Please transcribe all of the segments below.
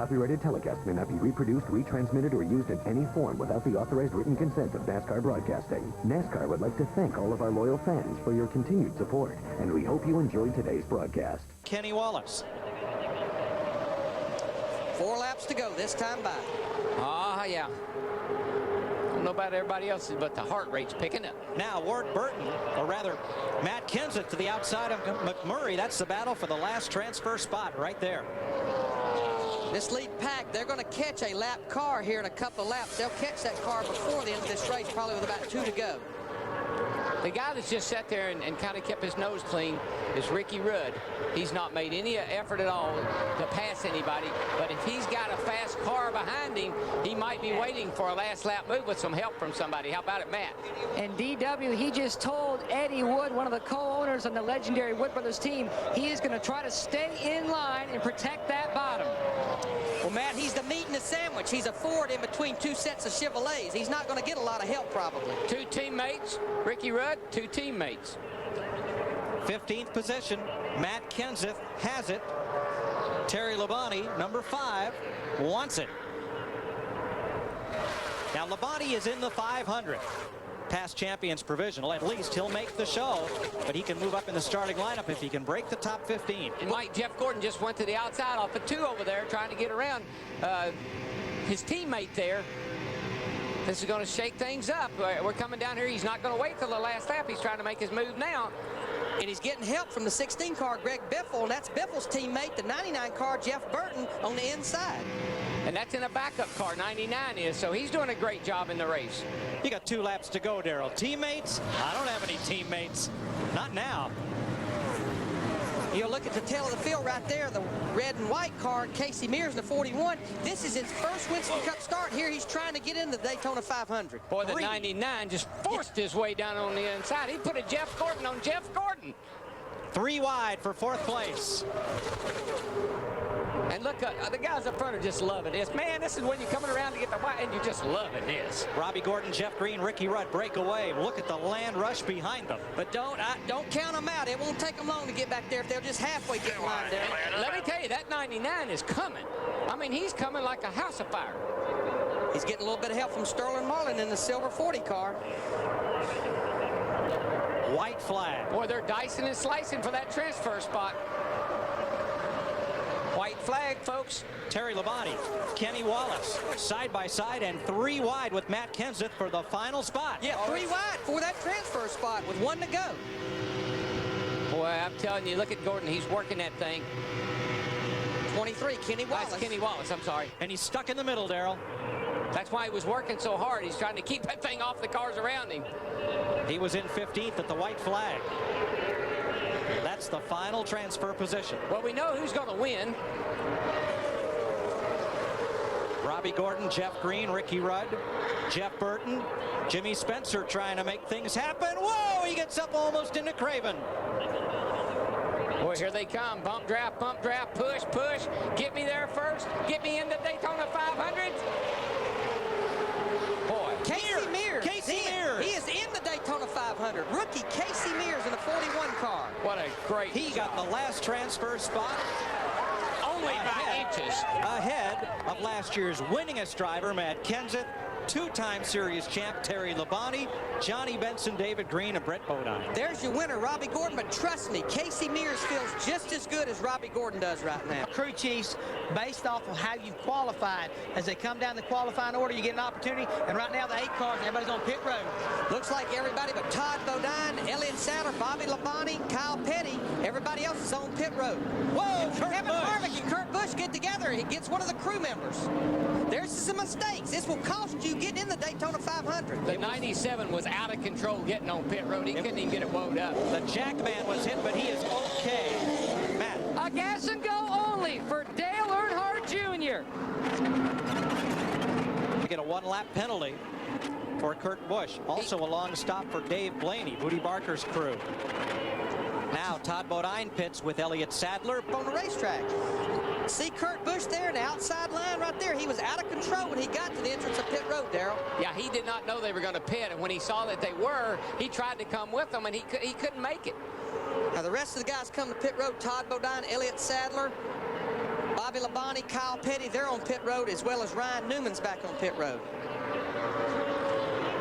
copyrighted telecast may not be reproduced, retransmitted, or used in any form without the authorized written consent of NASCAR Broadcasting. NASCAR would like to thank all of our loyal fans for your continued support, and we hope you enjoyed today's broadcast. Kenny Wallace. 4 laps to go this time by. Yeah. I don't know about everybody else, but the heart rate's picking up. Now Ward Burton, or rather Matt Kenseth to the outside of McMurray. That's the battle for the last transfer spot right there. This lead pack, they're going to catch a lap car here in a couple of laps. They'll catch that car before the end of this race, probably with about 2 to go. The guy that's just sat there and kind of kept his nose clean is Ricky Rudd. He's not made any effort at all to pass anybody, but if he's got a fast car behind him, he might be waiting for a last lap move with some help from somebody. How about it, Matt? And DW, he just told Eddie Wood, one of the co-owners on the legendary Wood Brothers team, he is going to try to stay in line and protect that bottom. Well, Matt, he's the meat in the sandwich. He's a Ford in between 2 sets of Chevrolets. He's not going to get a lot of help, probably. 2 teammates, Ricky Rudd, 2 teammates. 15th position, Matt Kenseth has it. Terry Labonte, number 5, wants it. Now Labonte is in the 500. Past champions provisional. At least he'll make the show, but he can move up in the starting lineup if he can break the top 15. And Mike, Jeff Gordon just went to the outside off of 2 over there trying to get around his teammate there. This is going to shake things up. We're coming down here. He's not going to wait till the last lap. He's trying to make his move now. And he's getting help from the 16 car, Greg Biffle, and that's Biffle's teammate, the 99 car, Jeff Burton, on the inside. And that's in a backup car, 99 is, so he's doing a great job in the race. You got 2 laps to go, Darrell. Teammates? I don't have any teammates. Not now. You'll look at the tail of the field right there, the red and white car, Casey Mears in the 41. This is his first Winston Cup start here. He's trying to get into the Daytona 500. Boy, the 99 just forced his way down on the inside. He put a Jeff Gordon on Jeff Gordon. 3 wide for 4th place. And look, the guys up front are just loving this. Man, this is when you're coming around to get the white, and you're just loving this. Robbie Gordon, Jeff Green, Ricky Rudd break away. Look at the land rush behind them. But don't count them out. It won't take them long to get back there if they'll just halfway get in line there. Let me tell you, that 99 is coming. I mean, he's coming like a house of fire. He's getting a little bit of help from Sterling Marlin in the silver 40 car. White flag. Boy, they're dicing and slicing for that transfer spot. White flag, folks. Terry Labonte, Kenny Wallace, side by side and 3 wide with Matt Kenseth for the final spot. Yeah, 3 wide for that transfer spot with 1 to go. Boy, I'm telling you, look at Gordon. He's working that thing. 23, Kenny Wallace. That's Kenny Wallace, I'm sorry. And he's stuck in the middle, Darrell. That's why he was working so hard. He's trying to keep that thing off the cars around him. He was in 15th at the white flag. That's the final transfer position. Well, we know who's going to win. Robbie Gordon, Jeff Green, Ricky Rudd, Jeff Burton, Jimmy Spencer trying to make things happen. Whoa, he gets up almost into Craven. Boy, here they come. Bump draft, push, push. Get me there first. Get me into Daytona 500. Boy. Casey Mears. Casey Mears. He is in the Daytona 500. Rookie Casey Mears in the 41 car. What a great He got the last transfer spot. Only by inches. Ahead of last year's winningest driver, Matt Kenseth, 2-time series champ Terry Labonte, Johnny Benson, David Green, and Brett Bodine. There's your winner, Robbie Gordon, but trust me, Casey Mears feels just as good as Robbie Gordon does right now. Crew chiefs, based off of how you've qualified, as they come down the qualifying order, you get an opportunity, and right now the 8 cars, everybody's on pit road. Looks like everybody but Todd Bodine, Elliott Sadler, Bobby Labonte, Kyle Petty, everybody else is on pit road. Whoa, Kevin Harvick and Kurt Busch get together. He gets one of the crew members. There's some mistakes. This will cost you getting in the Daytona 500. The 97 was out of control getting on pit road. He couldn't even get it wound up. The Jackman was hit, but he is okay. Matt. A gas and go only for Dale Earnhardt Jr. We get a 1-lap penalty for Kurt Busch. Also a long stop for Dave Blaney, Booty Barker's crew. Now Todd Bodine pits with Elliott Sadler on the racetrack. See Kurt Busch there in the outside line right there. He was out of control when he got to the entrance of pit road, Darrell. Yeah, he did not know they were going to pit, and when he saw that they were, he tried to come with them, and he couldn't make it. Now the rest of the guys come to pit road. Todd Bodine, Elliott Sadler, Bobby Labonte, Kyle Petty, they're on pit road, as well as Ryan Newman's back on pit road.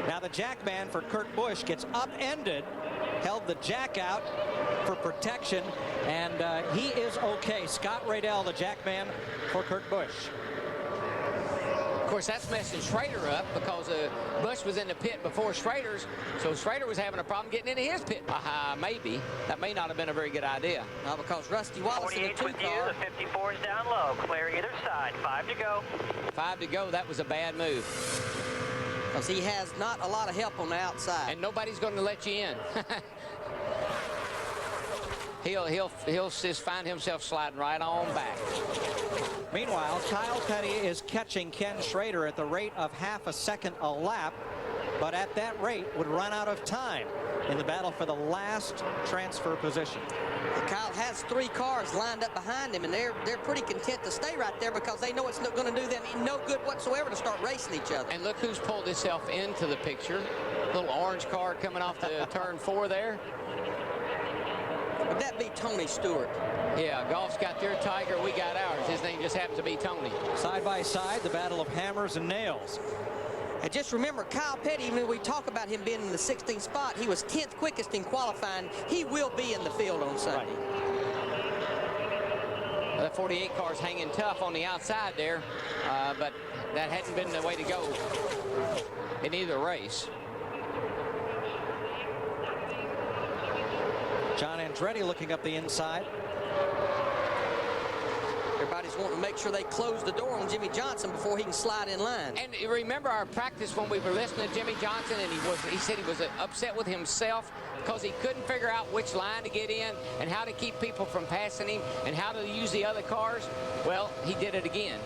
Now the jack man for Kurt Busch gets upended, held the jack out for protection, and he is okay. Scott Radell, the jack man for Kurt Busch. Of course, that's messing Schrader up because Busch was in the pit before Schrader's, so Schrader was having a problem getting into his pit. Maybe. That may not have been a very good idea. No, because Rusty Wallace in the 2 with you, car. the 54 is down low. Clear either side. 5 to go. 5 to go. That was a bad move. Because he has not a lot of help on the outside. And nobody's going to let you in. He'll just find himself sliding right on back. Meanwhile, Kyle Petty is catching Ken Schrader at the rate of half a second a lap, but at that rate would run out of time in the battle for the last transfer position. Kyle has 3 cars lined up behind him, and they're pretty content to stay right there because they know it's not going to do them no good whatsoever to start racing each other. And look who's pulled himself into the picture. Little orange car coming off the turn 4 there. Would that be Tony Stewart? Yeah, Golf's got their Tiger, we got ours. His name just happens to be Tony. Side by side, the battle of hammers and nails. And just remember, Kyle Petty, even when we talk about him being in the 16th spot, he was 10th quickest in qualifying. He will be in the field on Sunday. Right. The 48 car's hanging tough on the outside there, but that hadn't been the way to go in either race. John Andretti looking up the inside. Everybody's wanting to make sure they close the door on Jimmy Johnson before he can slide in line. And remember our practice when we were listening to Jimmy Johnson, and he said he was upset with himself because he couldn't figure out which line to get in and how to keep people from passing him and how to use the other cars. Well, he did it again.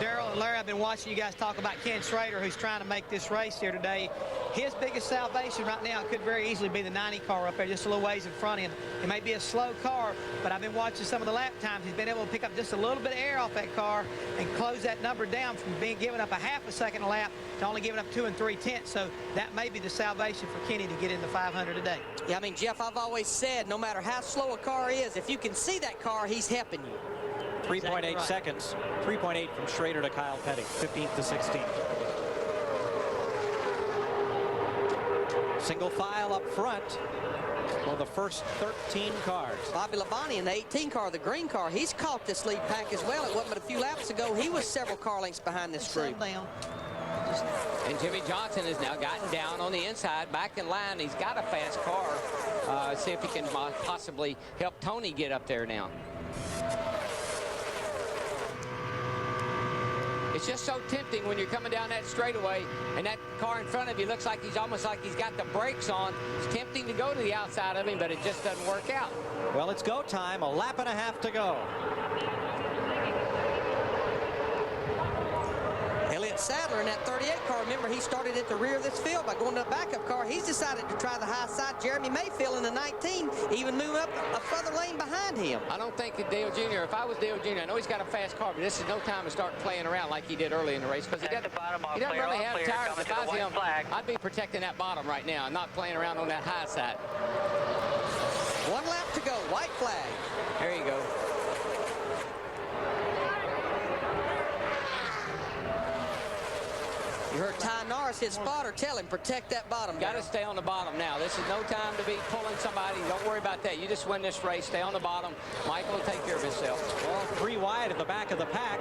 Darrell and Larry, I've been watching you guys talk about Ken Schrader, who's trying to make this race here today. His biggest salvation right now could very easily be the 90 car up there, just a little ways in front of him. It may be a slow car, but I've been watching some of the lap times. He's been able to pick up just a little bit of air off that car and close that number down from being given up a half a second a lap to only giving up 2 3/10. So that may be the salvation for Kenny to get in the 500 today. Yeah, I mean, Jeff, I've always said, no matter how slow a car is, if you can see that car, he's helping you. 3.8 right. seconds. 3.8 from Schrader to Kyle Petty, 15th to 16th. Single file up front for the first 13 cars. Bobby Labonte in the 18 car, the green car, he's caught this lead pack as well. It wasn't but a few laps ago. He was several car lengths behind this group. And Jimmy Johnson has now gotten down on the inside, back in line. He's got a fast car. See if he can possibly help Tony get up there now. It's just so tempting when you're coming down that straightaway and that car in front of you looks like he's almost like he's got the brakes on. It's tempting to go to the outside of him, but it just doesn't work out. Well, it's go time. A lap and a half to go. Elliott Sadler in that 38 car, remember, he started at the rear of this field by going to the backup car. He's decided to try the high side. Jeremy Mayfield in the 19, even moving up a further lane behind him. I don't think Dale Jr., if I was Dale Jr., I know he's got a fast car, but this is no time to start playing around like he did early in the race because he doesn't really have tires. If I was him, I'd be protecting that bottom right now and not playing around on that high side. 1 lap to go, white flag. There you go. You heard Ty Norris, his spotter, tell him, protect that bottom. Got to stay on the bottom now. This is no time to be pulling somebody. Don't worry about that. You just win this race. Stay on the bottom. Michael will take care of himself. Well, 3 wide at the back of the pack.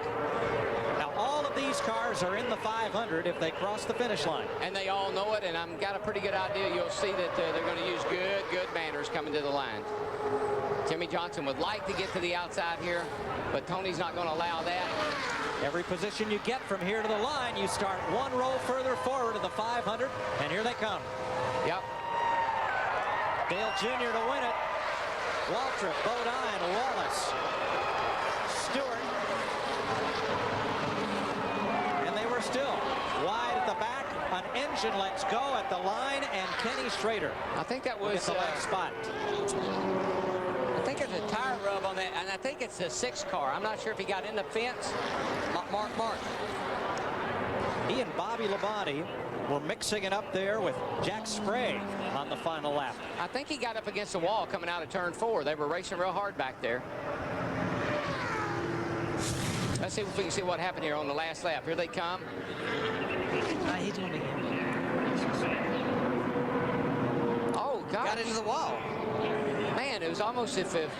Now, all of these cars are in the 500 if they cross the finish line. And they all know it, and I've got a pretty good idea. You'll see that they're going to use good manners coming to the line. Jimmy Johnson would like to get to the outside here, but Tony's not going to allow that. Every position you get from here to the line, you start 1 row further forward to the 500, and here they come. Yep. Dale Jr. to win it. Waltrip, Bodine, Wallace, Stewart. And they were still wide at the back. An engine lets go at the line, and Kenny Schrader. I think that was the last spot. I think it's a tire rub on that, and I think it's the 6 car. I'm not sure if he got in the fence. Mark. He and Bobby Labonte were mixing it up there with Jack Spray on the final lap. I think he got up against the wall coming out of turn 4. They were racing real hard back there. Let's see if we can see what happened here on the last lap. Here they come. He's going to be Oh, God. Got into the wall. Man, it was almost as if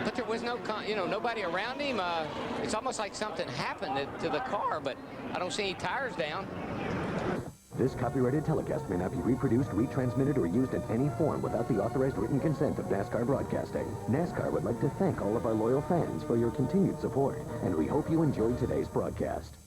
but there was no, nobody around him. It's almost like something happened to the car, but I don't see any tires down. This copyrighted telecast may not be reproduced, retransmitted, or used in any form without the authorized written consent of NASCAR Broadcasting. NASCAR would like to thank all of our loyal fans for your continued support, and we hope you enjoyed today's broadcast.